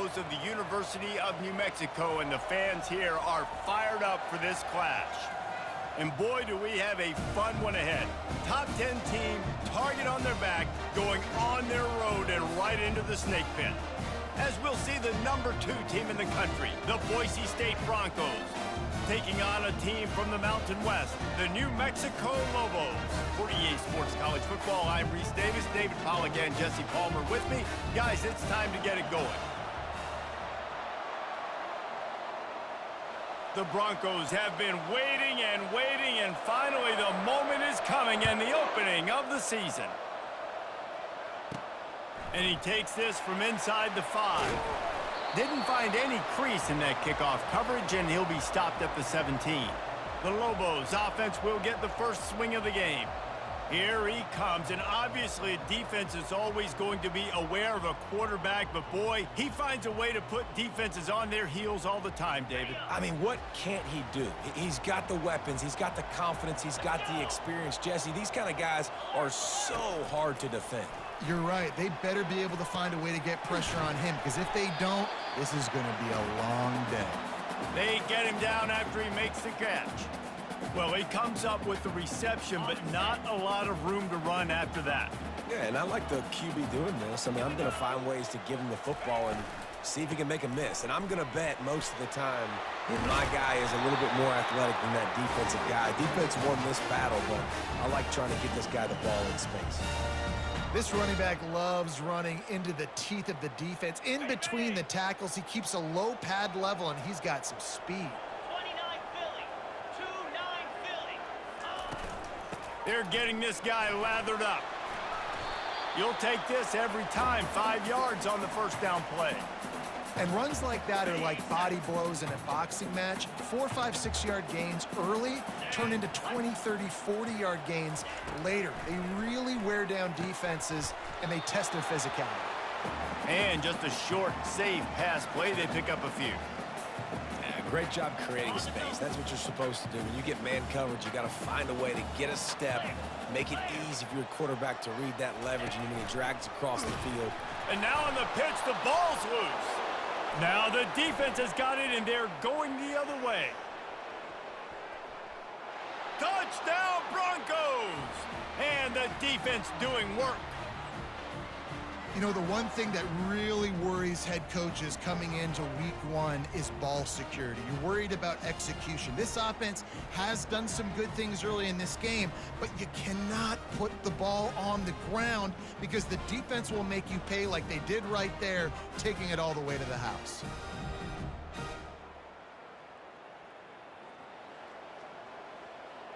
Broncos of the University of New Mexico, and the fans here are fired up for this clash. And boy, do we have a fun one ahead. Top 10 team, target on their back, going on their road and right into the snake pit. As we'll see the number 2 team in the country, the Boise State Broncos, taking on a team from the Mountain West, the New Mexico Lobos. For EA Sports College Football, I'm Reese Davis, David Pollack, and Jesse Palmer with me. Guys, it's time to get it going. The Broncos have been waiting, and finally the moment is coming and the opening of the season. And he takes this from inside the 5. Didn't find any crease in that kickoff coverage, and he'll be stopped at the 17. The Lobos offense will get the first swing of the game. Here he comes, and obviously defense is always going to be aware of a quarterback, but boy, he finds a way to put defenses on their heels all the time, David. I mean, what can't he do? He's got the weapons, he's got the confidence, he's got the experience. Jesse, these kind of guys are so hard to defend. You're right. They better be able to find a way to get pressure on him, because if they don't, this is going to be a long day. They get him down after he makes the catch. Well, he comes up with the reception, but not a lot of room to run after that. Yeah, and I like the QB doing this. I mean, I'm going to find ways to give him the football and see if he can make a miss. And I'm going to bet most of the time that my guy is a little bit more athletic than that defensive guy. Defense won this battle, but I like trying to get this guy the ball in space. This running back loves running into the teeth of the defense. In between the tackles, he keeps a low pad level, and he's got some speed. They're getting this guy lathered up. You'll take this every time. 5 yards on the first down play. And runs like that are like body blows in a boxing match. 4, 5, 6-yard gains early turn into 20, 30, 40-yard gains later. They really wear down defenses, and they test their physicality. And just a short, safe pass play, they pick up a few. Great job creating space. That's what you're supposed to do. When you get man coverage, you got to find a way to get a step, make it easy for your quarterback to read that leverage, and when he drags across the field. And now on the pitch, the ball's loose. Now the defense has got it, and they're going the other way. Touchdown, Broncos! And the defense doing work. You know, the one thing that really worries head coaches coming into week 1 is ball security. You're worried about execution. This offense has done some good things early in this game, but you cannot put the ball on the ground because the defense will make you pay like they did right there, taking it all the way to the house.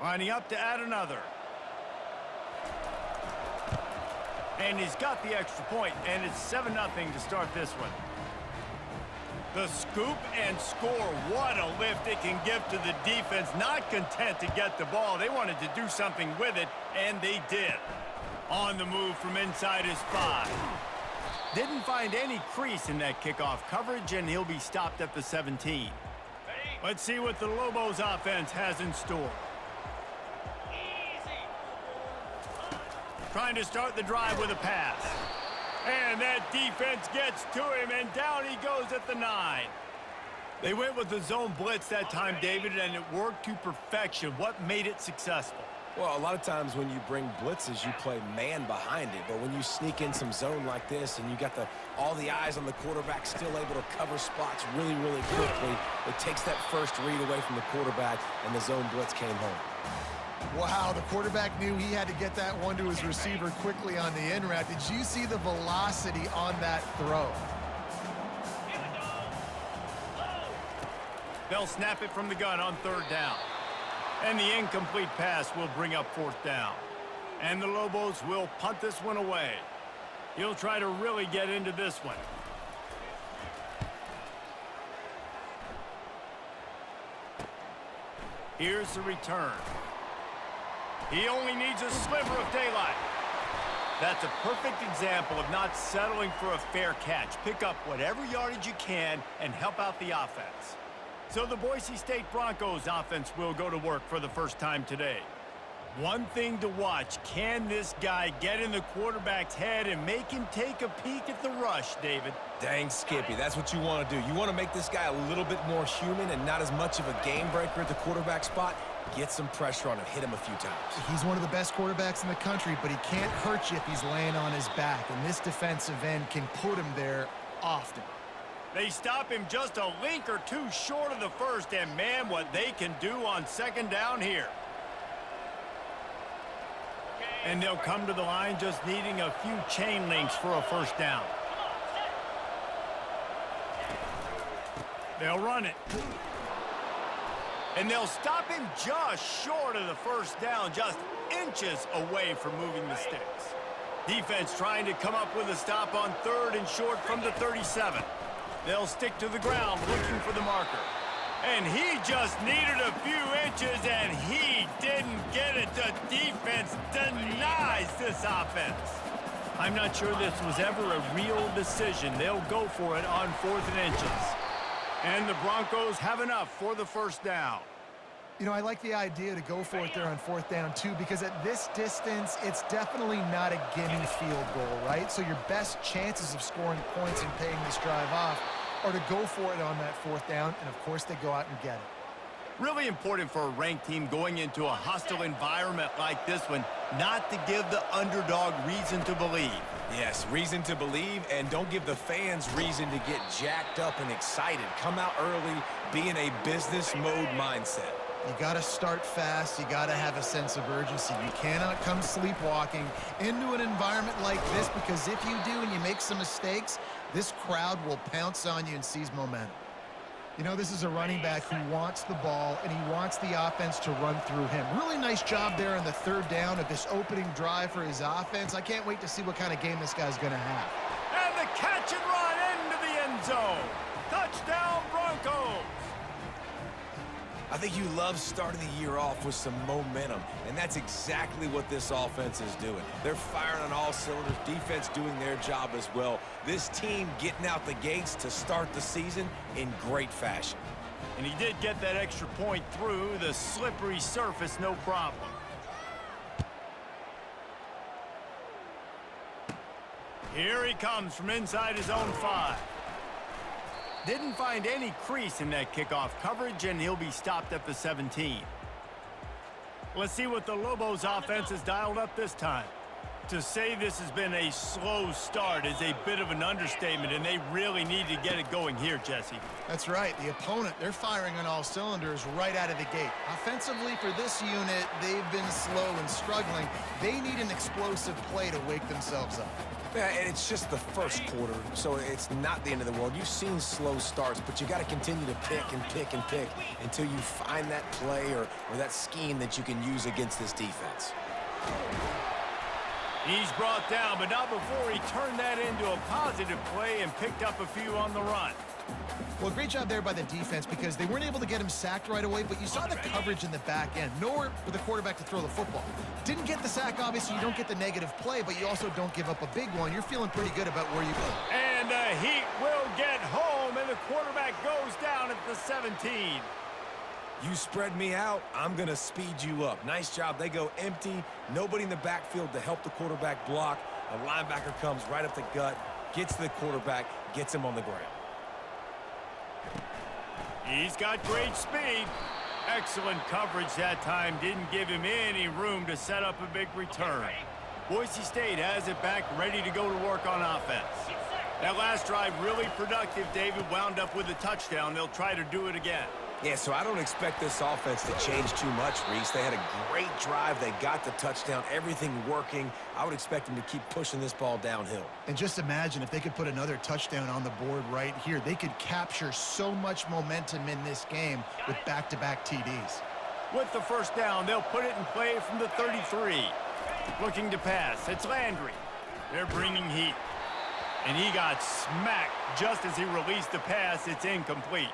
Lining up to add another. And he's got the extra point, and it's 7-0 to start this one. The scoop and score. What a lift it can give to the defense. Not content to get the ball. They wanted to do something with it, and they did. On the move from inside his 5. Didn't find any crease in that kickoff coverage, and he'll be stopped at the 17. Let's see what the Lobos offense has in store. Trying to start the drive with a pass. And that defense gets to him, and down he goes at the 9. They went with the zone blitz that time, David, and it worked to perfection. What made it successful? Well, a lot of times when you bring blitzes, you play man behind it. But when you sneak in some zone like this and you got all the eyes on the quarterback, still able to cover spots really, really quickly, it takes that first read away from the quarterback, and the zone blitz came home. Wow, the quarterback knew he had to get that one to his receiver quickly on the in route. Did you see the velocity on that throw? They'll snap it from the gun on 3rd down. And the incomplete pass will bring up 4th down. And the Lobos will punt this one away. He'll try to really get into this one. Here's the return. He only needs a sliver of daylight. That's a perfect example of not settling for a fair catch. Pick up whatever yardage you can and help out the offense. So the Boise State Broncos offense will go to work for the first time today. One thing to watch, can this guy get in the quarterback's head and make him take a peek at the rush, David? Dang, Skippy, that's what you want to do. You want to make this guy a little bit more human and not as much of a game breaker at the quarterback spot. Get some pressure on him, hit him a few times. He's one of the best quarterbacks in the country, but he can't hurt you if he's laying on his back, and this defensive end can put him there often. They stop him just a link or two short of the first, and man, what they can do on second down here. And they'll come to the line just needing a few chain links for a first down. They'll run it. And they'll stop him just short of the first down, just inches away from moving the sticks. Defense trying to come up with a stop on 3rd and short from the 37. They'll stick to the ground looking for the marker. And he just needed a few inches, and he didn't get it. The defense denies this offense. I'm not sure this was ever a real decision. They'll go for it on 4th and inches. And the Broncos have enough for the first down. You know, I like the idea to go for it there on 4th down, too, because at this distance, it's definitely not a gimme field goal, right? So your best chances of scoring points and paying this drive off are to go for it on that 4th down, and of course they go out and get it. Really important for a ranked team going into a hostile environment like this one, not to give the underdog reason to believe. Yes, reason to believe, and don't give the fans reason to get jacked up and excited. Come out early, be in a business mode mindset. You got to start fast. You got to have a sense of urgency. You cannot come sleepwalking into an environment like this, because if you do and you make some mistakes, this crowd will pounce on you and seize momentum. You know, this is a running back who wants the ball, and he wants the offense to run through him. Really nice job there on the 3rd down of this opening drive for his offense. I can't wait to see what kind of game this guy's going to have. And the catch and run into the end zone. Touchdown, Broncos. I think you love starting the year off with some momentum, and that's exactly what this offense is doing. They're firing on all cylinders, defense doing their job as well. This team getting out the gates to start the season in great fashion. And he did get that extra point through the slippery surface, no problem. Here he comes from inside his own 5. Didn't find any crease in that kickoff coverage, and he'll be stopped at the 17. Let's see what the Lobos offense has dialed up this time. To say this has been a slow start is a bit of an understatement, and they really need to get it going here, Jesse. That's right. The opponent, they're firing on all cylinders right out of the gate. Offensively, for this unit, they've been slow and struggling. They need an explosive play to wake themselves up. Yeah, and it's just the first quarter, so it's not the end of the world. You've seen slow starts, but you got to continue to pick and pick and pick until you find that play or that scheme that you can use against this defense. He's brought down, but not before he turned that into a positive play and picked up a few on the run. Well, great job there by the defense, because they weren't able to get him sacked right away, but you saw the coverage in the back end. Nowhere for the quarterback to throw the football. Didn't get the sack, obviously. You don't get the negative play, but you also don't give up a big one. You're feeling pretty good about where you go. And the Heat will get home, and the quarterback goes down at the 17. You spread me out, I'm going to speed you up. Nice job. They go empty. Nobody in the backfield to help the quarterback block. A linebacker comes right up the gut, gets to the quarterback, gets him on the ground. He's got great speed. Excellent coverage that time. Didn't give him any room to set up a big return. Boise State has it back, ready to go to work on offense. That last drive really productive. David wound up with a touchdown. They'll try to do it again. Yeah, so I don't expect this offense to change too much, Reese. They had a great drive. They got the touchdown, everything working. I would expect them to keep pushing this ball downhill. And just imagine if they could put another touchdown on the board right here. They could capture so much momentum in this game with back-to-back TDs. With the first down, they'll put it in play from the 33. Looking to pass, it's Landry. They're bringing heat. And he got smacked just as he released the pass. It's incomplete.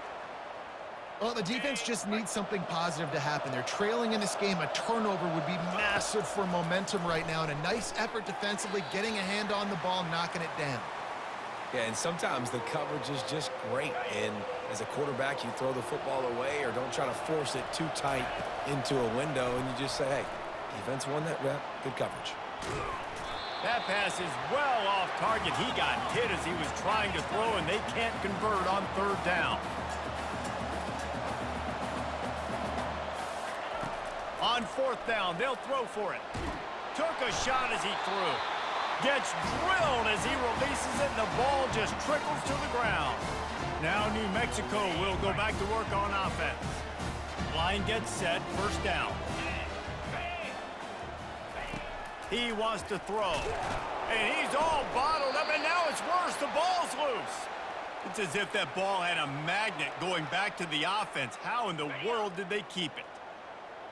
Well, the defense just needs something positive to happen. They're trailing in this game. A turnover would be massive for momentum right now, and a nice effort defensively, getting a hand on the ball, knocking it down. Yeah, and sometimes the coverage is just great. And as a quarterback, you throw the football away or don't try to force it too tight into a window, and you just say, hey, Defense won that rep. Good coverage. That pass is well off target. He got hit as he was trying to throw, and they can't convert on third down. On fourth down, they'll throw for it. Took a shot as he threw. Gets drilled as he releases it, and the ball just trickles to the ground. Now New Mexico will go back to work on offense. Line gets set, first down. He wants to throw. And he's all bottled up, and now it's worse. The ball's loose. It's as if that ball had a magnet going back to the offense. How in the world did they keep it?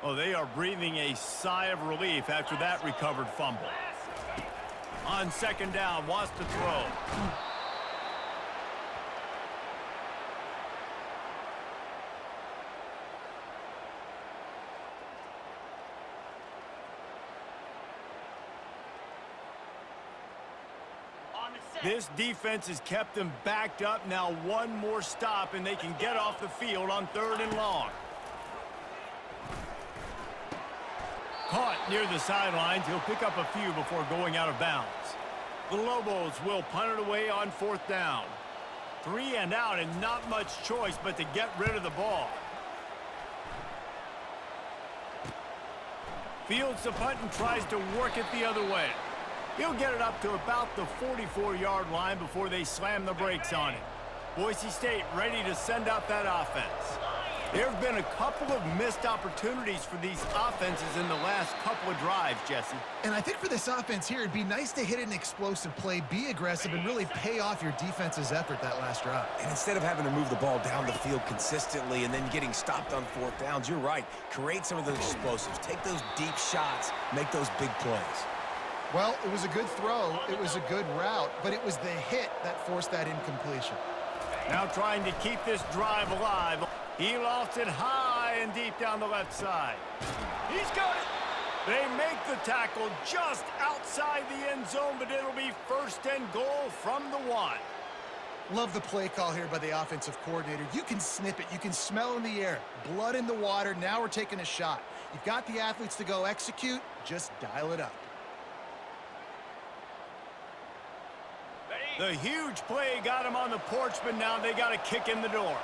Oh, they are breathing a sigh of relief after that recovered fumble. On second down, wants to throw. This defense has kept them backed up. Now one more stop, and they can get off the field on third and long. Caught near the sidelines. He'll pick up a few before going out of bounds. The Lobos will punt it away on fourth down. 3 and out, and not much choice but to get rid of the ball. Fields the punt and tries to work it the other way. He'll get it up to about the 44-yard line before they slam the brakes on it. Boise State ready to send out that offense. There have been a couple of missed opportunities for these offenses in the last couple of drives, Jesse. And I think for this offense here, it'd be nice to hit an explosive play, be aggressive, and really pay off your defense's effort that last drive. And instead of having to move the ball down the field consistently and then getting stopped on fourth downs, you're right. Create some of those explosives. Take those deep shots. Make those big plays. Well, it was a good throw. It was a good route, but it was the hit that forced that incompletion. Now trying to keep this drive alive. He lost it high and deep down the left side. He's got it. They make the tackle just outside the end zone, but it'll be first and goal from the 1. Love the play call here by the offensive coordinator. You can snip it. You can smell in the air. Blood in the water. Now we're taking a shot. You've got the athletes to go execute. Just dial it up. The huge play got him on the porch, but now they got a kick in the door.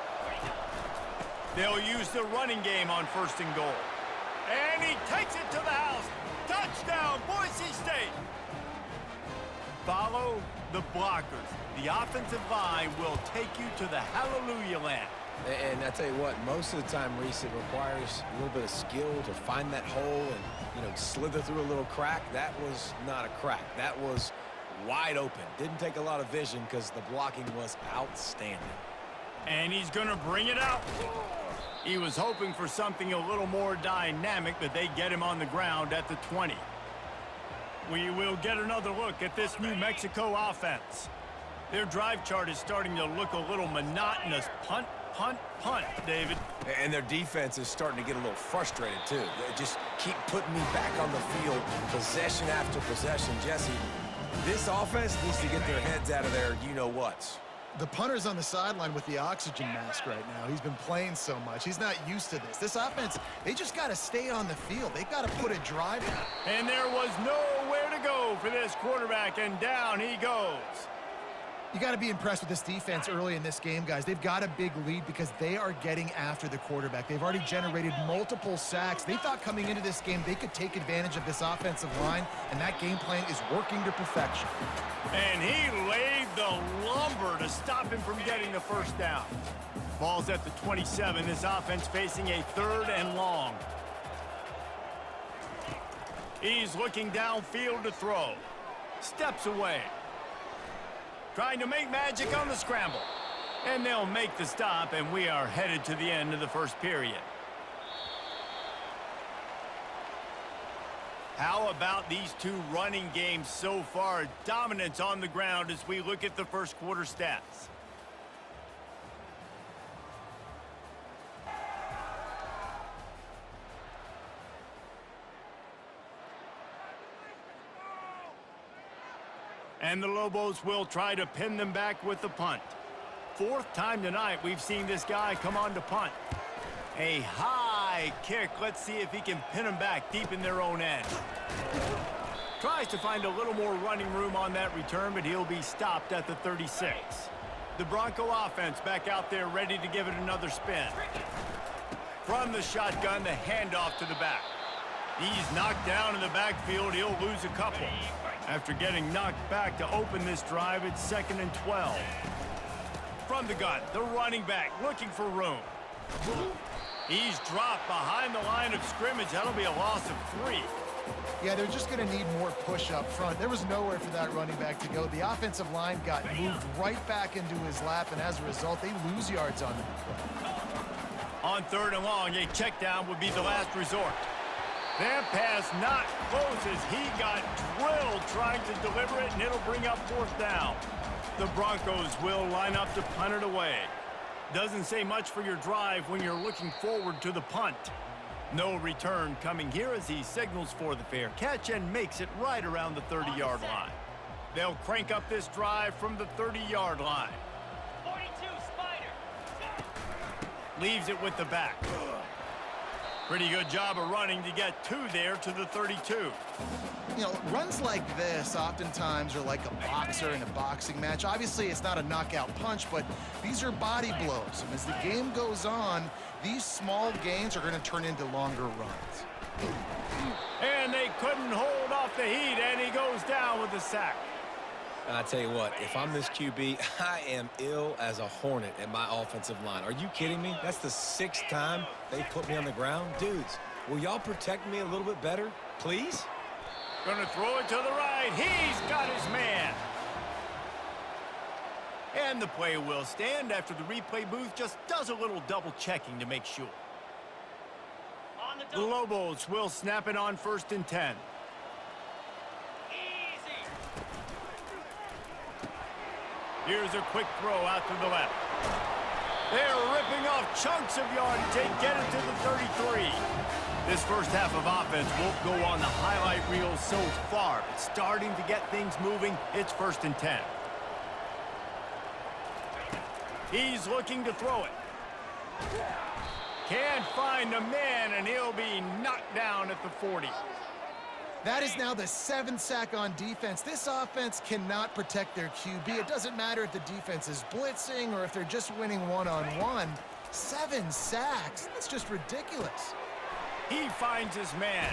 They'll use the running game on first and goal. And he takes it to the house. Touchdown, Boise State. Follow the blockers. The offensive line will take you to the hallelujah land. And I tell you what, most of the time, Reese, it requires a little bit of skill to find that hole and, slither through a little crack. That was not a crack. That was wide open. Didn't take a lot of vision because the blocking was outstanding. And he's going to bring it out. He was hoping for something a little more dynamic, but they get him on the ground at the 20. We will get another look at this New Mexico offense. Their drive chart is starting to look a little monotonous. Punt, punt, punt, David. And their defense is starting to get a little frustrated, too. They just keep putting me back on the field, possession after possession. Jesse, this offense needs to get their heads out of their you-know-whats. The punter's on the sideline with the oxygen mask right now. He's been playing so much. He's not used to this. This offense, they just got to stay on the field. They got to put a drive in. And there was nowhere to go for this quarterback, and down he goes. You got to be impressed with this defense early in this game, guys. They've got a big lead because they are getting after the quarterback. They've already generated multiple sacks. They thought coming into this game they could take advantage of this offensive line, and that game plan is working to perfection. And he laid the lumber to stop him from getting the first down. Ball's at the 27. This offense facing a third and long. He's looking downfield to throw. Steps away. Trying to make magic on the scramble. And they'll make the stop, and we are headed to the end of the first period. How about these two running games so far? Dominance on the ground as we look at the first quarter stats. And the Lobos will try to pin them back with the punt. Fourth time tonight we've seen this guy come on to punt. A high high kick. Let's see if he can pin them back deep in their own end. Tries to find a little more running room on that return, but he'll be stopped at the 36. The Bronco offense back out there ready to give it another spin. From the shotgun, the handoff to the back. He's knocked down in the backfield. He'll lose a couple. After getting knocked back to open this drive, it's 2nd and 12. From the gun, the running back looking for room. He's dropped behind the line of scrimmage. That'll be a loss of 3. Yeah, they're just going to need more push up front. There was nowhere for that running back to go. The offensive line got moved right back into his lap, and as a result, they lose yards on him. On 3rd and long, a check down would be the last resort. That pass not close as he got drilled trying to deliver it, and it'll bring up 4th down. The Broncos will line up to punt it away. Doesn't say much for your drive when you're looking forward to the punt. No return coming here as he signals for the fair catch and makes it right around the 30-yard line. They'll crank up this drive from the 30-yard line. 42, Spider. Leaves it with the back. Pretty good job of running to get 2 there to the 32. You know, runs like this oftentimes are like a boxer in a boxing match. Obviously, it's not a knockout punch, but these are body blows. And as the game goes on, these small gains are going to turn into longer runs. And they couldn't hold off the heat, and he goes down with the sack. I tell you what, if I'm this QB, I am ill as a hornet at my offensive line. Are you kidding me? That's the 6th time they put me on the ground. Dudes, will y'all protect me a little bit better, please? Gonna throw it to the right. He's got his man. And the play will stand after the replay booth just does a little double checking to make sure. On the The double. Lobos will snap it on 1st and 10. Easy. Here's a quick throw out to the left. They're ripping off chunks of yardage. They get it to the 33. This first half of offense won't go on the highlight reel so far, but starting to get things moving. It's 1st and 10. He's looking to throw it. Can't find a man, and he'll be knocked down at the 40. That is now the 7th sack on defense. This offense cannot protect their QB. It doesn't matter if the defense is blitzing or if they're just winning one-on-one. 7 sacks. That's just ridiculous. He finds his man.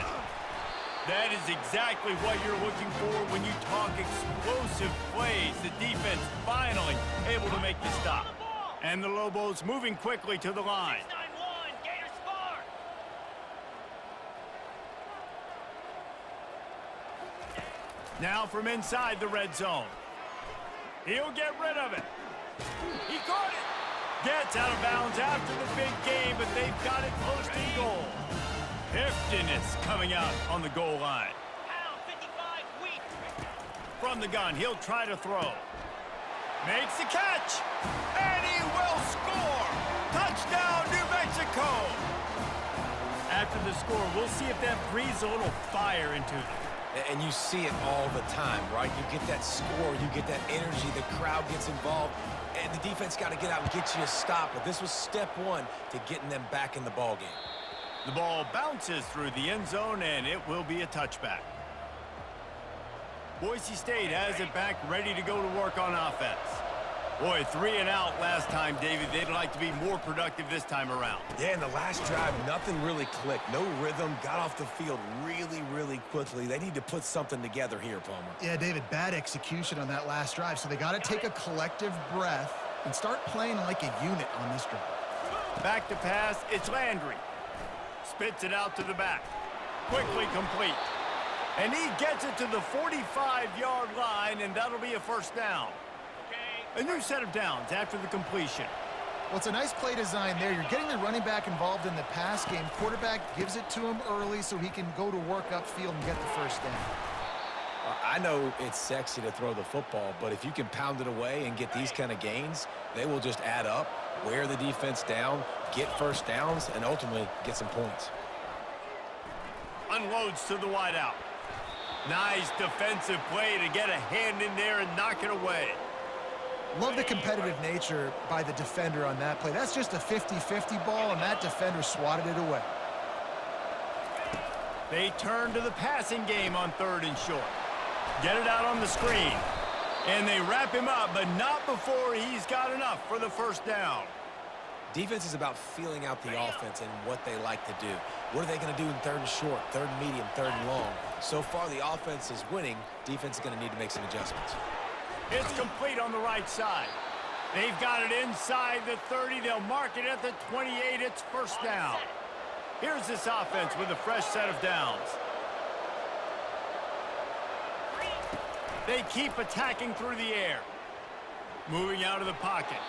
That is exactly what you're looking for when you talk explosive plays. The defense finally able to make the stop. And the Lobos moving quickly to the line. 6-9-1. Gators score. Now from inside the red zone. He'll get rid of it. He caught it. Gets out of bounds after the big game, but they've got it close to goal. Heftiness coming out on the goal line. Pound 55 weak. From the gun, he'll try to throw. Makes the catch, and he will score! Touchdown, New Mexico! After the score, we'll see if that breathes a little fire into them. And you see it all the time, right? You get that score, you get that energy, the crowd gets involved, and the defense got to get out and get you a stop. But this was step 1 to getting them back in the ballgame. The ball bounces through the end zone, and it will be a touchback. Boise State has it back, ready to go to work on offense. Boy, 3 and out last time, David. They'd like to be more productive this time around. Yeah, in the last drive, nothing really clicked. No rhythm, got off the field really quickly. They need to put something together here, Palmer. Yeah, David, bad execution on that last drive, so they got to take a collective breath and start playing like a unit on this drive. Back to pass, it's Landry. Spits it out to the back. Quickly complete. And he gets it to the 45-yard line, and that'll be a 1st down. A new set of downs after the completion. Well, it's a nice play design there. You're getting the running back involved in the pass game. Quarterback gives it to him early so he can go to work upfield and get the 1st down. I know it's sexy to throw the football, but if you can pound it away and get these kind of gains, they will just add up, wear the defense down, get 1st downs, and ultimately get some points. Unloads to the wideout. Nice defensive play to get a hand in there and knock it away. Love the competitive nature by the defender on that play. That's just a 50-50 ball, and that defender swatted it away. They turn to the passing game on 3rd and short. Get it out on the screen. And they wrap him up, but not before he's got enough for the first down. Defense is about feeling out the offense and what they like to do. What are they going to do in 3rd and short, 3rd and medium, 3rd and long? So far, the offense is winning. Defense is going to need to make some adjustments. It's complete on the right side. They've got it inside the 30. They'll mark it at the 28. It's first down. Here's this offense with a fresh set of downs. They keep attacking through the air. Moving out of the pocket.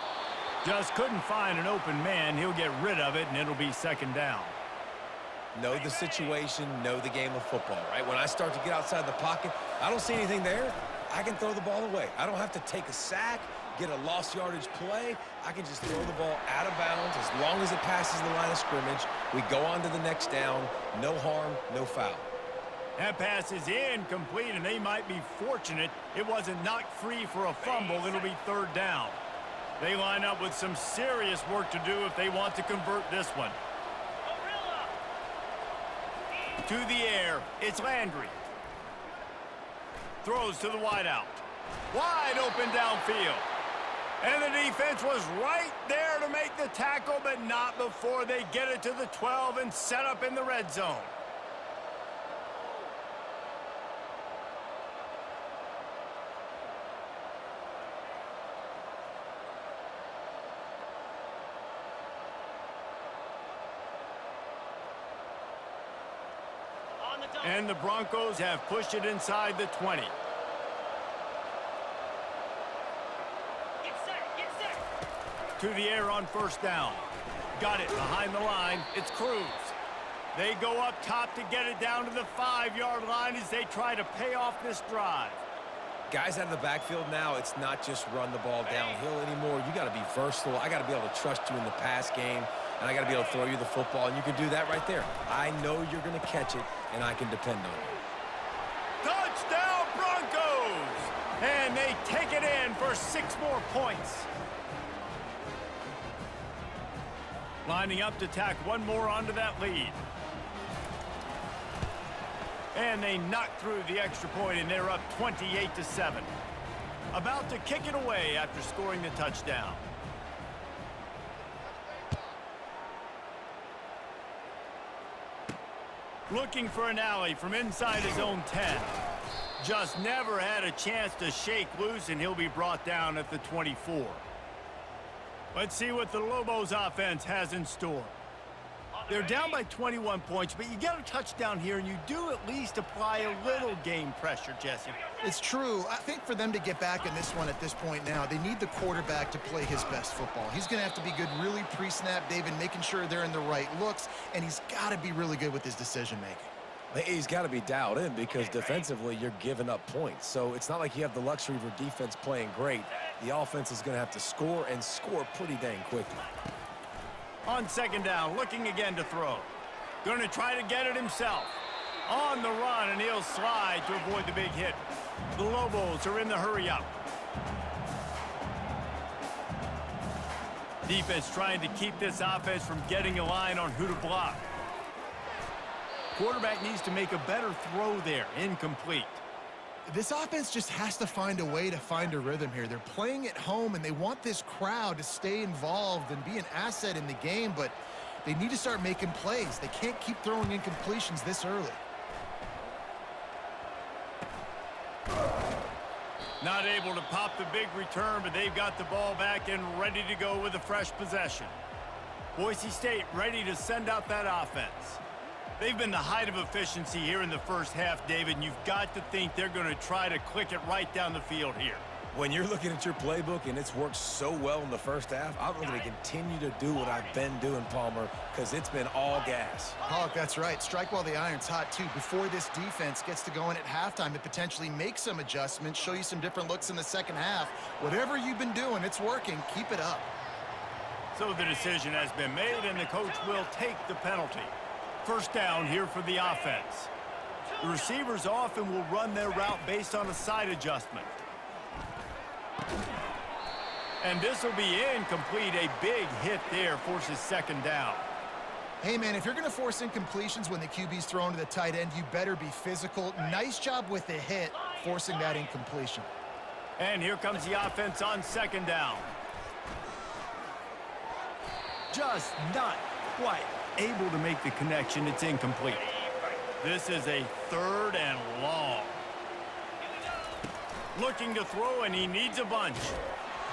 Just couldn't find an open man. He'll get rid of it, and it'll be 2nd down. Know the situation, know the game of football, right? When I start to get outside the pocket, I don't see anything there. I can throw the ball away. I don't have to take a sack, get a lost yardage play. I can just throw the ball out of bounds as long as it passes the line of scrimmage. We go on to the next down. No harm, no foul. That pass is incomplete, and they might be fortunate it wasn't knocked free for a fumble. It'll be 3rd down. They line up with some serious work to do if they want to convert this one. To the air, it's Landry. Throws to the wideout. Wide open downfield. And the defense was right there to make the tackle, but not before they get it to the 12 and set up in the red zone. And the Broncos have pushed it inside the 20. Get set. To the air on first down. Got it behind the line. It's Cruz. They go up top to get it down to the 5-yard line as they try to pay off this drive. Guys out of the backfield now, it's not just run the ball downhill anymore. You got to be versatile. I got to be able to trust you in the pass game, and I got to be able to throw you the football, and you can do that right there. I know you're going to catch it, and I can depend on you. Touchdown, Broncos! And they take it in for 6 more points. Lining up to tack one more onto that lead. And they knock through the extra point, and they're up 28-7. About to kick it away after scoring the touchdown. Looking for an alley from inside his own 10. Just never had a chance to shake loose, and he'll be brought down at the 24. Let's see what the Lobos offense has in store. They're down by 21 points, but you get a touchdown here, and you do at least apply a little game pressure, Jesse. It's true. I think for them to get back in this one at this point now, they need the quarterback to play his best football. He's going to have to be good really pre-snap, David, making sure they're in the right looks, and he's got to be really good with his decision-making. He's got to be dialed in because defensively you're giving up points. So it's not like you have the luxury of your defense playing great. The offense is going to have to score and score pretty dang quickly. On second down, looking again to throw. Going to try to get it himself. On the run, and he'll slide to avoid the big hit. The Lobos are in the hurry-up. Defense trying to keep this offense from getting a line on who to block. Quarterback needs to make a better throw there. Incomplete. This offense just has to find a way to find a rhythm here. They're playing at home, and they want this crowd to stay involved and be an asset in the game, but they need to start making plays. They can't keep throwing incompletions this early. Not able to pop the big return, but they've got the ball back and ready to go with a fresh possession. Boise State ready to send out that offense. They've been the height of efficiency here in the first half, David, and you've got to think they're going to try to click it right down the field here. When you're looking at your playbook and it's worked so well in the first half, I'm going to continue to do what I've been doing, Palmer, because it's been all gas. Hawk, that's right. Strike while the iron's hot, too. Before this defense gets to going at halftime, it potentially makes some adjustments, show you some different looks in the second half. Whatever you've been doing, it's working. Keep it up. So the decision has been made, and the coach will take the penalty. First down here for the offense. The receivers often will run their route based on a side adjustment. And this will be incomplete. A big hit there forces second down. Hey, man, if you're going to force incompletions when the QB's thrown to the tight end, you better be physical. Nice job with the hit, forcing that incompletion. And here comes the offense on second down. Just not quite able to make the connection. It's incomplete. This is a 3rd and long. Looking to throw, and he needs a bunch.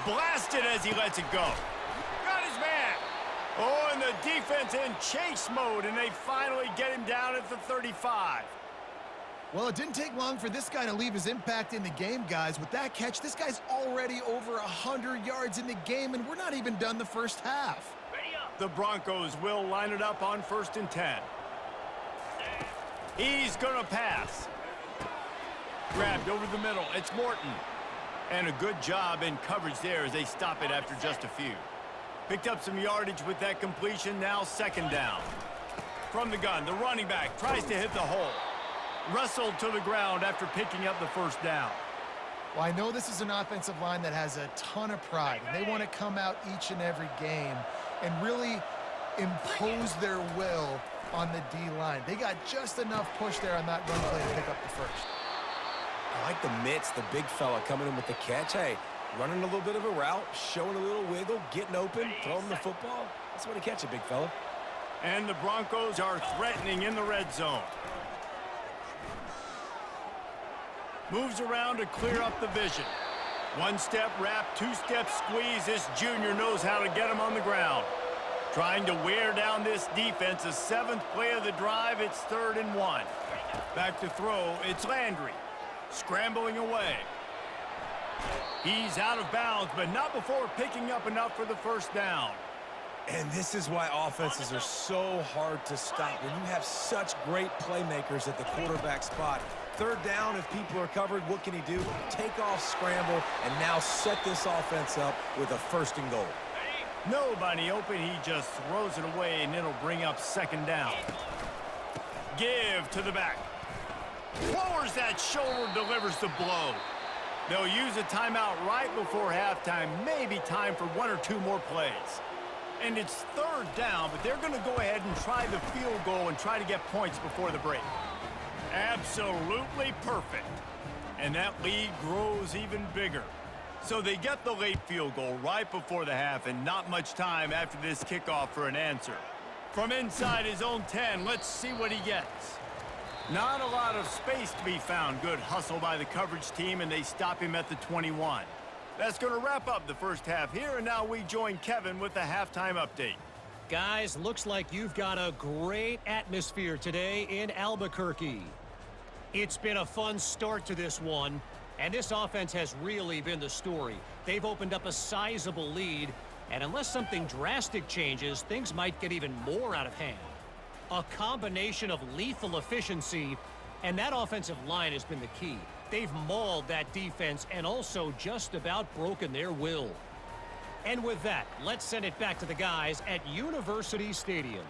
Blasted as he lets it go. Got his man. Oh, and the defense in chase mode, and they finally get him down at the 35. Well, it didn't take long for this guy to leave his impact in the game, guys. With that catch, this guy's already over 100 yards in the game, and we're not even done the first half. The Broncos will line it up on 1st and 10. He's going to pass. Grabbed over the middle. It's Morton. And a good job in coverage there as they stop it after just a few. Picked up some yardage with that completion. Now 2nd down. From the gun, the running back tries to hit the hole. Wrestled to the ground after picking up the 1st down. Well, I know this is an offensive line that has a ton of pride, and they want to come out each and every game and really impose their will on the D-line. They got just enough push there on that run play to pick up the 1st. I like the mitts, the big fella coming in with the catch. Hey, running a little bit of a route, showing a little wiggle, getting open, throwing the football. That's the way to catch it, big fella. And the Broncos are threatening in the red zone. Moves around to clear up the vision. 1-step wrap, 2-step squeeze. This junior knows how to get him on the ground. Trying to wear down this defense. A 7th play of the drive. It's 3rd and 1. Back to throw. It's Landry. Scrambling away. He's out of bounds, but not before picking up enough for the 1st down. And this is why offenses are so hard to stop. When you have such great playmakers at the quarterback spot, 3rd down, if people are covered, what can he do? Take off, scramble, and now set this offense up with a 1st and goal. Nobody open. He just throws it away, and it'll bring up 2nd down. Give to the back. Lowers that shoulder, delivers the blow. They'll use a timeout right before halftime. Maybe time for 1 or 2 more plays. And it's 3rd down, but they're going to go ahead and try the field goal and try to get points before the break. Absolutely perfect. And that lead grows even bigger. So they get the late field goal right before the half, and not much time after this kickoff for an answer. From inside his own 10, let's see what he gets. Not a lot of space to be found. Good hustle by the coverage team, and they stop him at the 21. That's going to wrap up the first half here, and now we join Kevin with the halftime update. Guys, looks like you've got a great atmosphere today in Albuquerque. It's been a fun start to this one, and this offense has really been the story. They've opened up a sizable lead, and unless something drastic changes, things might get even more out of hand. A combination of lethal efficiency, and that offensive line has been the key. They've mauled that defense and also just about broken their will. And with that, let's send it back to the guys at University Stadium.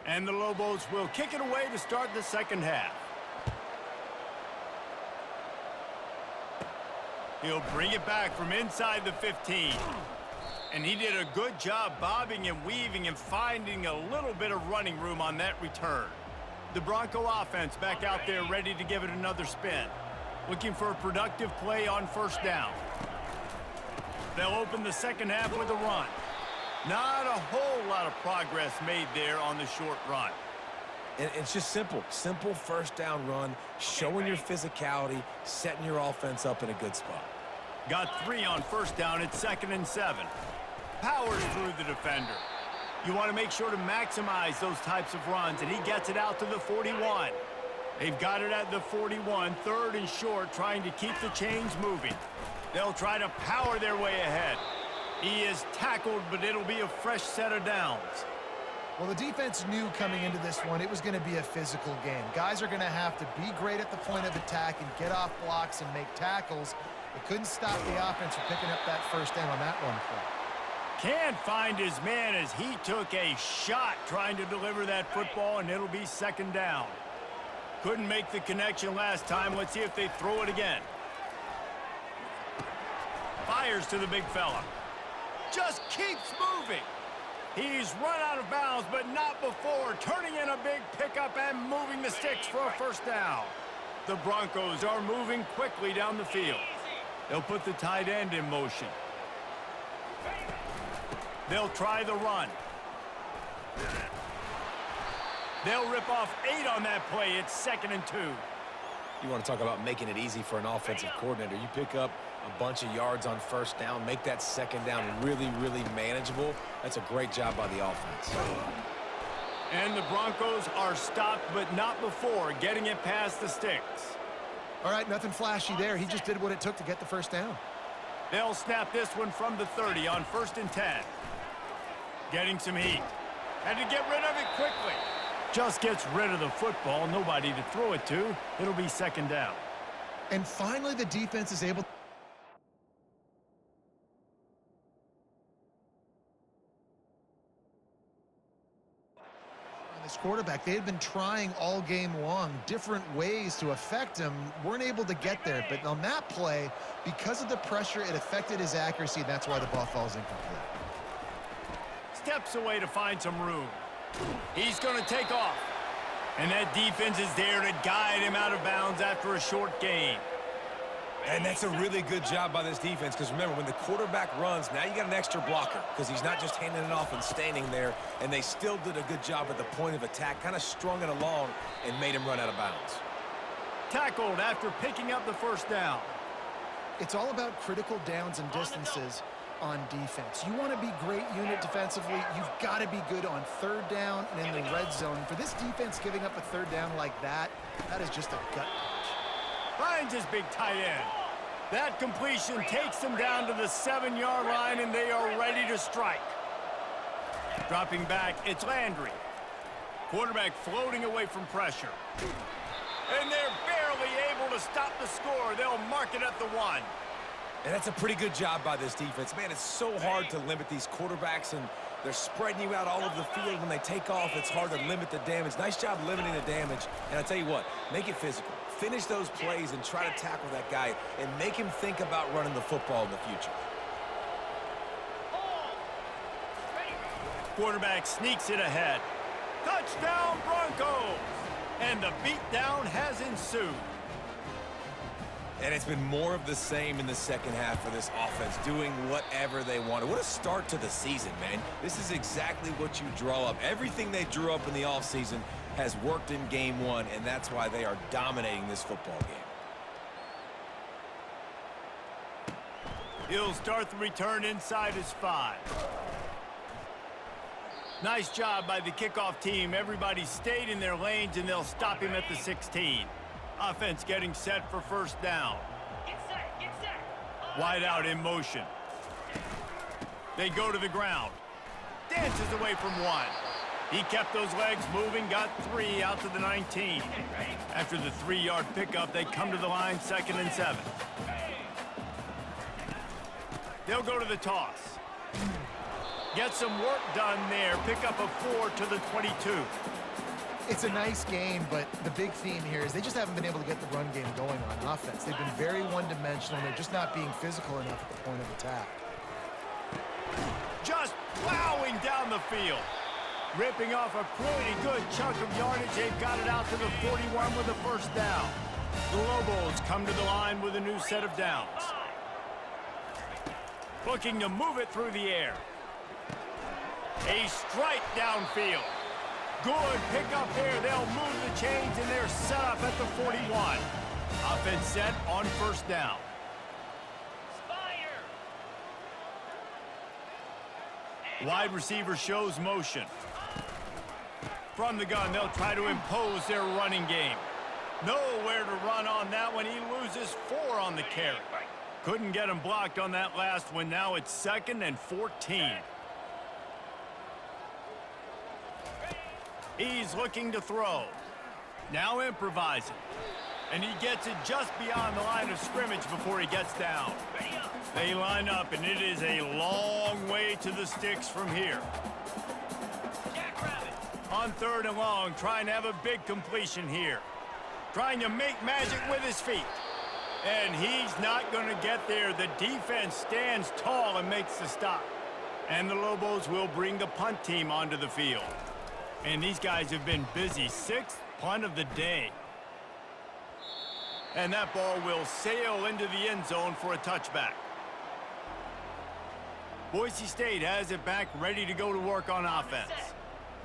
And the Lobos will kick it away to start the second half. He'll bring it back from inside the 15. And he did a good job bobbing and weaving and finding a little bit of running room on that return. The Bronco offense back out there ready to give it another spin. Looking for a productive play on 1st down. They'll open the second half with a run. Not a whole lot of progress made there on the short run. And it's just simple. Simple 1st down run, showing your physicality, setting your offense up in a good spot. Got 3 on 1st down. It's 2nd and 7. Powers through the defender. You want to make sure to maximize those types of runs, and he gets it out to the 41. They've got it at the 41, 3rd and short, trying to keep the chains moving. They'll try to power their way ahead. He is tackled, but it'll be a fresh set of downs. Well, the defense knew coming into this one it was going to be a physical game. Guys are going to have to be great at the point of attack and get off blocks and make tackles. They couldn't stop the offense from picking up that 1st down on that one play. Can't find his man as he took a shot trying to deliver that football, and it'll be 2nd down. Couldn't make the connection last time. Let's see if they throw it again. Fires to the big fella. Just keeps moving. He's run out of bounds, but not before turning in a big pickup and moving the sticks for a first down. The Broncos are moving quickly down the field. They'll put the tight end in motion. They'll try the run. They'll rip off 8 on that play. It's 2nd and 2. You want to talk about making it easy for an offensive coordinator. You pick up a bunch of yards on first down, make that second down really, really manageable. That's a great job by the offense. And the Broncos are stopped, but not before getting it past the sticks. All right, nothing flashy there. He just did what it took to get the first down. They'll snap this one from the 30 on 1st and 10. Getting some heat. Had to get rid of it quickly. Just gets rid of the football. Nobody to throw it to. It'll be 2nd down. And finally, the defense is able this quarterback. They had been trying all game long, different ways to affect him, weren't able to get there. But on that play, because of the pressure, it affected his accuracy, and that's why the ball falls incomplete. Steps away to find some room. He's going to take off. And that defense is there to guide him out of bounds after a short gain. And that's a really good job by this defense, because remember, when the quarterback runs, now you got an extra blocker, because he's not just handing it off and standing there, and they still did a good job at the point of attack, kind of strung it along and made him run out of bounds. Tackled after picking up the first down. It's all about critical downs and distances on defense. You want to be great unit defensively, you've got to be good on 3rd down and in the red zone. For this defense giving up a 3rd down like that, that is just a gut punch. Finds his big tight end. That completion takes them down to the 7-yard line, and they are ready to strike. Dropping back, it's Landry. Quarterback floating away from pressure. And they're barely able to stop the score. They'll mark it at the 1. And that's a pretty good job by this defense. Man, it's so hard to limit these quarterbacks, and they're spreading you out all over the field. When they take off, it's hard to limit the damage. Nice job limiting the damage. And I tell you what, make it physical. Finish those plays and try to tackle that guy and make him think about running the football in the future. Quarterback sneaks it ahead. Touchdown, Broncos! And the beatdown has ensued. And it's been more of the same in the second half for this offense, doing whatever they wanted. What a start to the season, man. This is exactly what you draw up. Everything they drew up in the offseason has worked in game 1, and that's why they are dominating this football game. He'll start the return inside his 5. Nice job by the kickoff team. Everybody stayed in their lanes, and they'll stop him at the 16. Offense getting set for first down. Get set, get set. Wide out in motion. They go to the ground. Dances away from 1. He kept those legs moving, got 3 out to the 19. After the 3-yard pickup, they come to the line, 2nd and 7. They'll go to the toss. Get some work done there. Pick up a 4 to the 22. It's a nice game, but the big theme here is they just haven't been able to get the run game going on offense. They've been very one-dimensional. They're just not being physical enough at the point of attack. Just plowing down the field. Ripping off a pretty good chunk of yardage. They've got it out to the 41 with a first down. The Lobos come to the line with a new set of downs. Looking to move it through the air. A strike downfield. Good pickup there. They'll move the chains, and they're set up at the 41. Offense set on first down. Wide receiver shows motion. From the gun, they'll try to impose their running game. Nowhere to run on that one. He loses 4 on the carry. Couldn't get him blocked on that last one. Now it's 2nd and 14. He's looking to throw. Now improvising. And he gets it just beyond the line of scrimmage before he gets down. They line up, and it is a long way to the sticks from here. On 3rd and long, trying to have a big completion here. trying to make magic with his feet. And he's not going to get there. The defense stands tall and makes the stop. And the Lobos will bring the punt team onto the field. And these guys have been busy. 6th punt of the day. And that ball will sail into the end zone for a touchback. Boise State has it back, ready to go to work on offense.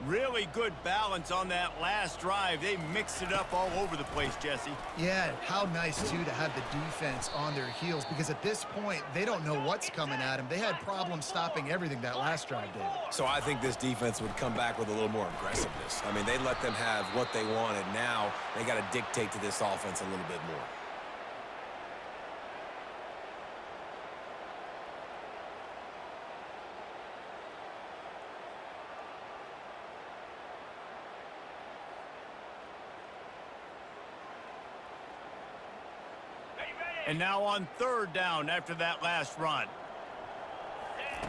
Really good balance on that last drive. They mixed it up all over the place, Jesse. Yeah, how nice, too, to have the defense on their heels, because at this point, they don't know what's coming at them. They had problems stopping everything that last drive did. So I think this defense would come back with a little more aggressiveness. I mean, they let them have what they wanted. Now they got to dictate to this offense a little bit more. And now on 3rd down after that last run.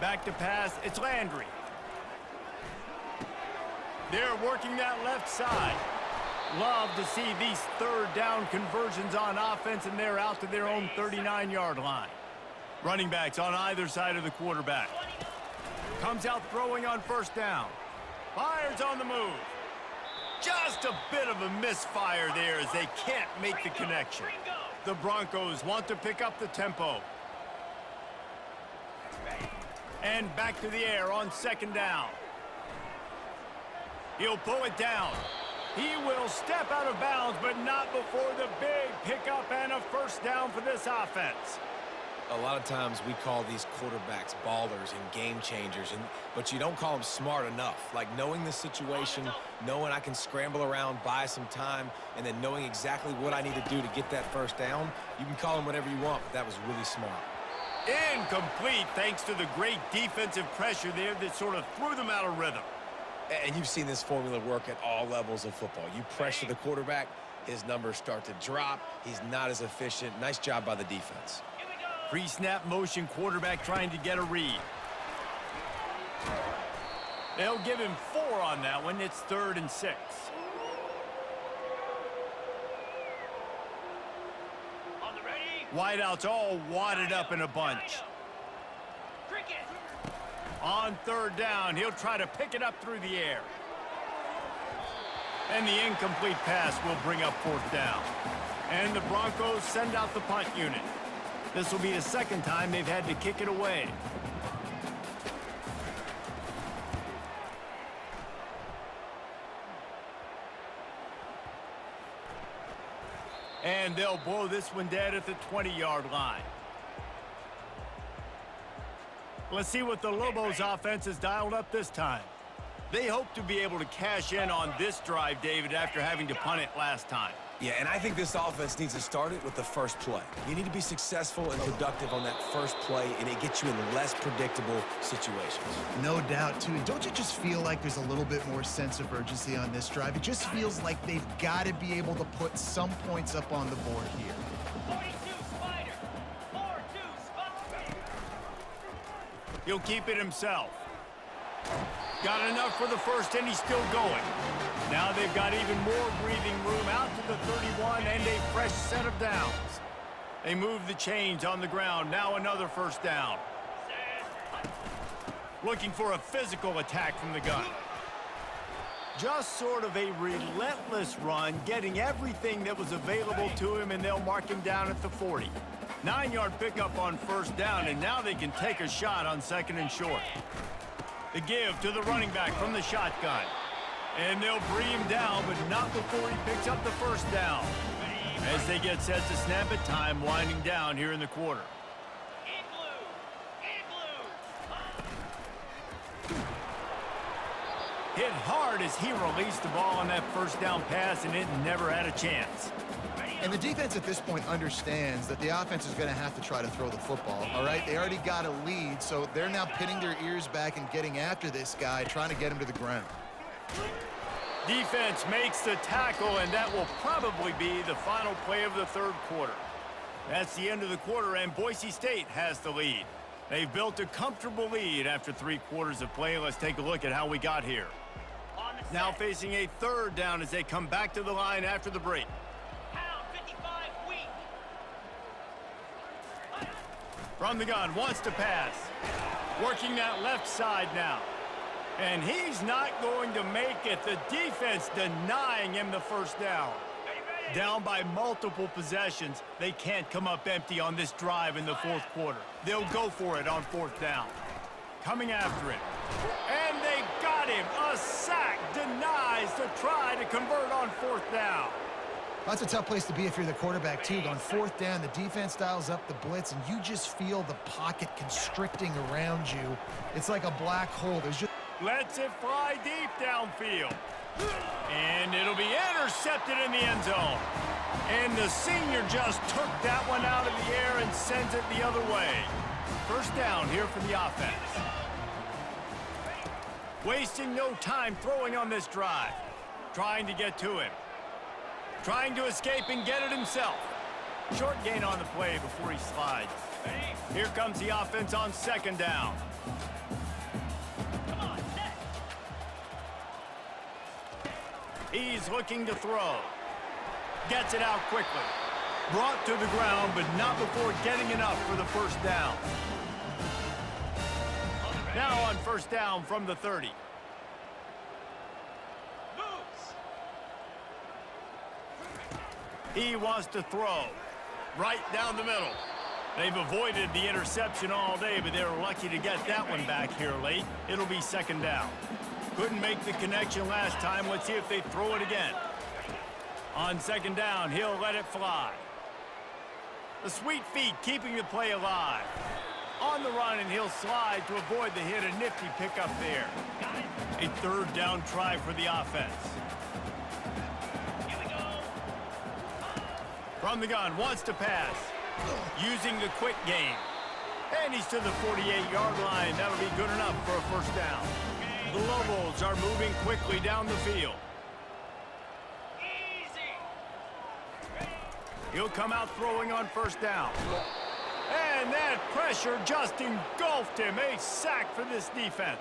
Back to pass, it's Landry. They're working that left side. Love to see these 3rd down conversions on offense, and they're out to their own 39-yard line. Running backs on either side of the quarterback. Comes out throwing on 1st down. Fires on the move. Just a bit of a misfire there as they can't make the connection. The Broncos want to pick up the tempo. And back to the air on 2nd down. He'll pull it down. He will step out of bounds, but not before the big pickup and a 1st down for this offense. A lot of times we call these quarterbacks ballers and game changers, but you don't call them smart enough. Like knowing the situation, knowing I can scramble around, buy some time, and then knowing exactly what I need to do to get that 1st down. You can call them whatever you want, but that was really smart. Incomplete thanks to the great defensive pressure there that sort of threw them out of rhythm. And you've seen this formula work at all levels of football. You pressure the quarterback, his numbers start to drop. He's not as efficient. Nice job by the defense. Pre-snap motion quarterback trying to get a read. They'll give him 4 on that one. It's 3rd and 6. Wideouts all wadded up in a bunch. On 3rd down, he'll try to pick it up through the air. And the incomplete pass will bring up 4th down. And the Broncos send out the punt unit. This will be the 2nd time they've had to kick it away. And they'll blow this one dead at the 20-yard line. Let's see what the Lobos offense has dialed up this time. They hope to be able to cash in on this drive, David, after having to punt it last time. Yeah, and I think this offense needs to start it with the first play. You need to be successful and productive on that first play, and it gets you in less predictable situations. No doubt, too. And don't you just feel like there's a little bit more sense of urgency on this drive? It just feels like they've got to be able to put some points up on the board here. 42 Spider. 4-2 Spider. He'll keep it himself. Got enough for the 1st, and he's still going. Now they've got even more breathing room out to the 31 and a fresh set of downs. They move the chains on the ground. Now another 1st down. Looking for a physical attack from the gun. Just sort of a relentless run, getting everything that was available to him, and they'll mark him down at the 40. 9-yard pickup on 1st down, and now they can take a shot on 2nd and short. The give to the running back from the shotgun. And they'll bring him down, but not before he picks up the 1st down. As they get set to snap it, time winding down here in the quarter. Hit hard as he released the ball on that 1st down pass, and it never had a chance. And the defense at this point understands that the offense is going to have to try to throw the football, all right? They already got a lead, so they're now pinning their ears back and getting after this guy, trying to get him to the ground. Defense makes the tackle, and that will probably be the final play of the 3rd quarter. That's the end of the quarter, and Boise State has the lead. They've built a comfortable lead after 3 quarters of play. Let's take a look at how we got here. Now facing a 3rd down as they come back to the line after the break. From the gun, wants to pass. Working that left side now. And he's not going to make it. The defense denying him the first down. Down by multiple possessions, they can't come up empty on this drive in the fourth quarter. They'll go for it on fourth down. Coming after it. And they got him. A sack denies the try to convert on fourth down. That's a tough place to be if you're the quarterback, too. On fourth down, the defense dials up the blitz, and you just feel the pocket constricting around you. It's like a black hole. There's just... Lets it fly deep downfield. And it'll be intercepted in the end zone. And the senior just took that one out of the air and sends it the other way. First down here for the offense. Wasting no time throwing on this drive. Trying to get to him. Trying to escape and get it himself. Short gain on the play before he slides. Here comes the offense on second down. He's looking to throw. Gets it out quickly. Brought to the ground, but not before getting enough for the first down. Now on first down from the 30. He wants to throw. Right down the middle. They've avoided the interception all day, but they're lucky to get that one back here late. It'll be second down. Couldn't make the connection last time. Let's see if they throw it again. On second down, he'll let it fly. The sweet feet keeping the play alive. On the run, and he'll slide to avoid the hit. A nifty pickup there. A third down try for the offense. Here we go. From the gun, wants to pass. Using the quick game. And he's to the 48-yard line. That'll be good enough for a first down. The Lobos are moving quickly down the field. Easy. He'll come out throwing on first down. And that pressure just engulfed him. A sack for this defense.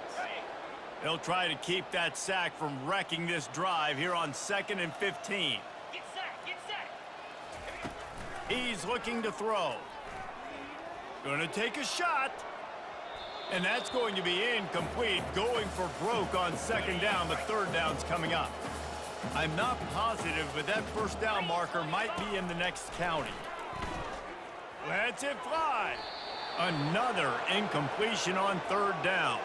They'll try to keep that sack from wrecking this drive here on 2nd and 15. Get set. Get set. He's looking to throw. Gonna take a shot. And that's going to be incomplete. Going for broke on second down. The third down's coming up. I'm not positive, but that first down marker might be in the next county. Lets it fly. Another incompletion on third down.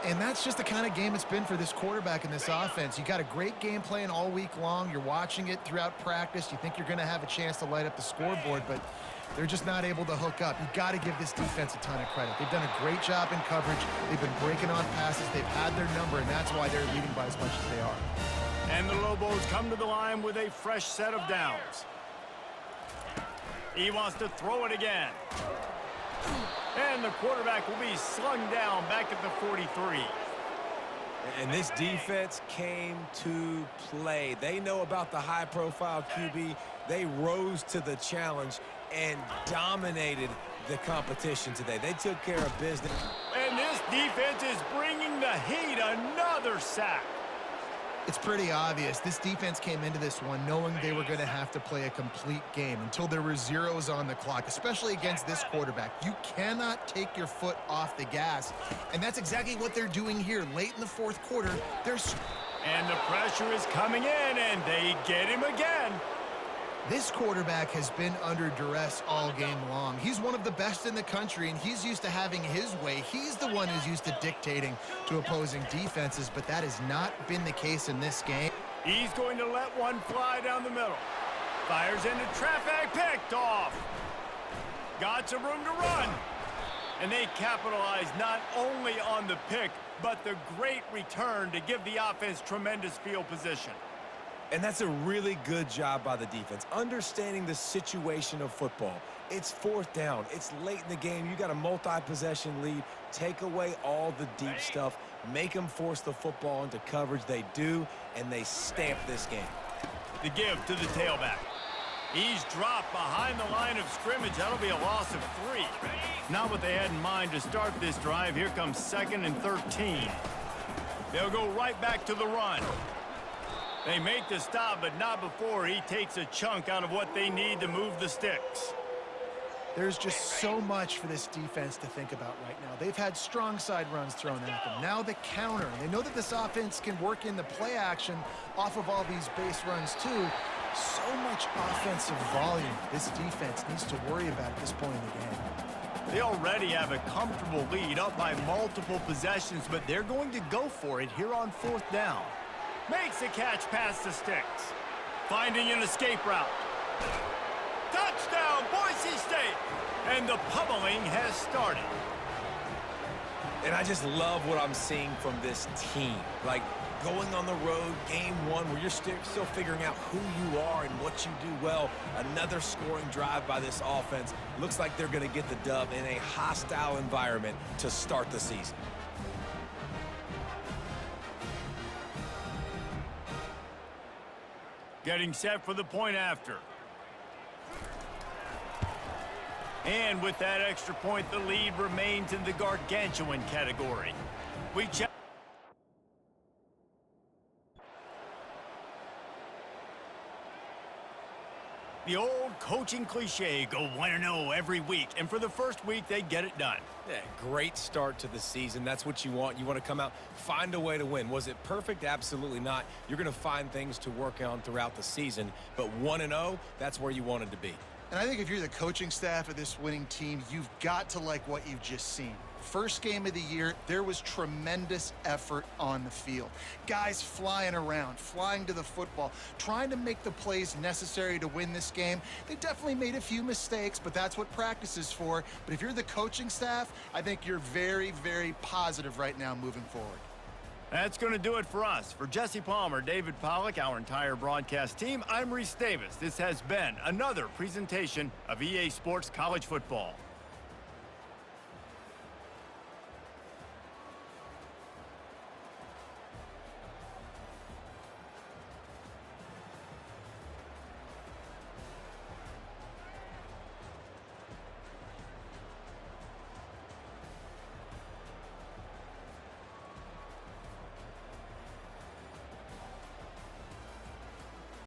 And that's just the kind of game it's been for this quarterback in this offense. You got a great game plan all week long. You're watching it throughout practice. You think you're going to have a chance to light up the scoreboard, but they're just not able to hook up. You got to give this defense a ton of credit. They've done a great job in coverage. They've been breaking on passes. They've had their number, and that's why they're leading by as much as they are. And the Lobos come to the line with a fresh set of downs. He wants to throw it again. And the quarterback will be slung down back at the 43. And this defense came to play. They know about the high-profile QB. They rose to the challenge and dominated the competition today. They took care of business. And this defense is bringing the heat. Another sack. It's pretty obvious. This defense came into this one knowing they were going to have to play a complete game until there were zeros on the clock, especially against this quarterback. You cannot take your foot off the gas, and that's exactly what they're doing here. Late in the fourth quarter, And the pressure is coming in, and they get him again. This quarterback has been under duress all game long. He's one of the best in the country, and he's used to having his way. He's the one who's used to dictating to opposing defenses, but that has not been the case in this game. He's going to let one fly down the middle. Fires into traffic, picked off. Got some room to run. And they capitalize not only on the pick, but the great return to give the offense tremendous field position. And that's a really good job by the defense, understanding the situation of football. It's fourth down. It's late in the game. You got a multi-possession lead. Take away all the deep stuff. Make them force the football into coverage. They do, and they stamp this game. The give to the tailback. He's dropped behind the line of scrimmage. That'll be a loss of 3. Not what they had in mind to start this drive. Here comes 2nd and 13. They'll go right back to the run. They make the stop, but not before he takes a chunk out of what they need to move the sticks. There's just so much for this defense to think about right now. They've had strong side runs thrown at them. Now the counter. They know that this offense can work in the play action off of all these base runs too. So much offensive volume this defense needs to worry about at this point in the game. They already have a comfortable lead up by multiple possessions, but they're going to go for it here on 4th down. Makes a catch past the sticks. Finding an escape route. Touchdown, Boise State! And the pummeling has started. And I just love what I'm seeing from this team. Like, going on the road, game one, where you're still figuring out who you are and what you do well. Another scoring drive by this offense. Looks like they're going to get the dub in a hostile environment to start the season. Getting set for the point after. And with that extra point, the lead remains in the gargantuan category. We check. The old coaching cliche, go 1-0 every week, and for the first week, they get it done. Yeah, great start to the season. That's what you want. You want to come out, find a way to win. Was it perfect? Absolutely not. You're going to find things to work on throughout the season, but 1-0, that's where you wanted to be. And I think if you're the coaching staff of this winning team, you've got to like what you've just seen. First game of the year, there was tremendous effort on the field. Guys flying around, flying to the football, trying to make the plays necessary to win this game. They definitely made a few mistakes, but that's what practice is for. But if you're the coaching staff, I think you're very, very positive right now moving forward. That's going to do it for us. For Jesse Palmer, David Pollack, our entire broadcast team, I'm Reese Davis. This has been another presentation of EA Sports College Football.